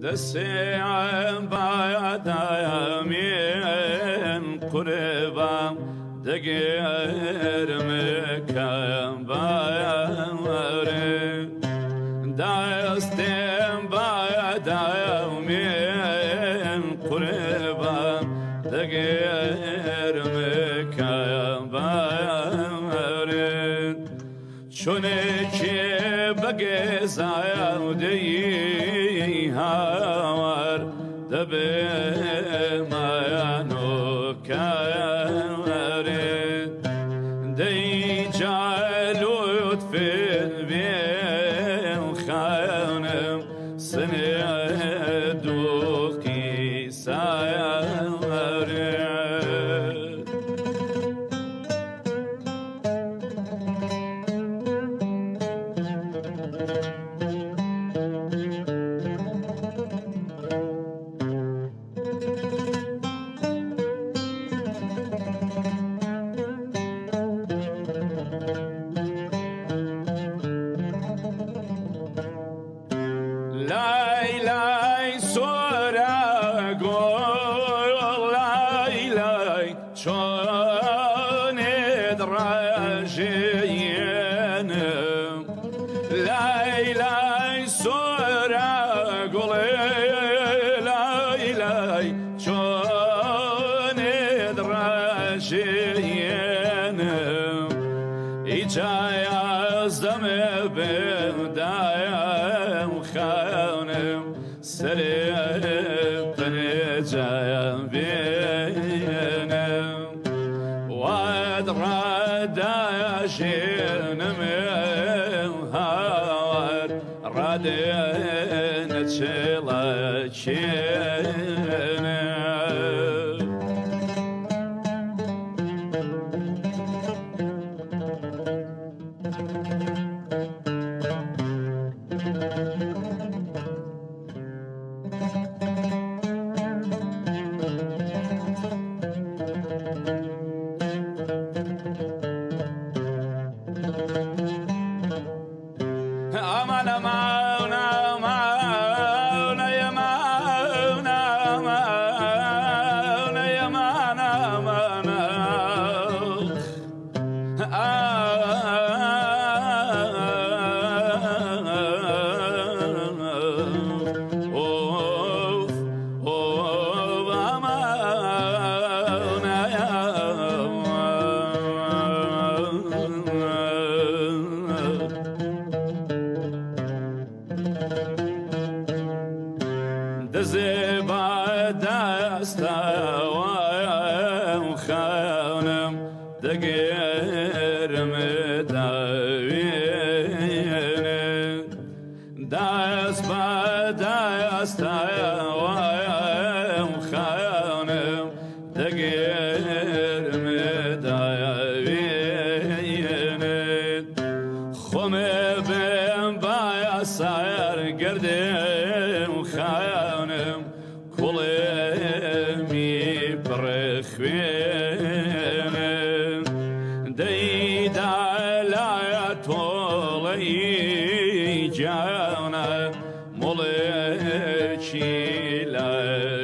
دسيع بعد يمين قربا دقير مكان بايري دايستين بعد يمين قربا دقير مكان بايري شونكي بقي زاودي هاور دبي ما ينوك يورد دي جعلو يدفن بين خانم سندوكي سايورد لاي لاي سورا قول لاي لاي شون دراجين لاي لاي سورا قول لاي لاي شون دراجين إجايا زمي بدايا وخانم سريق نجايا بينم وادرادا شينم هاور رادين تشيلا شينم aman aman aman yaman aman yaman aman of of aman دزبا دستاوام خانم دقير مداوين دزبا دستاوام خانم دقير مداوين خم بين بايا ساير قردم خانم كلمي برخوين ديدا لا يطولي جانا ملكي لاوين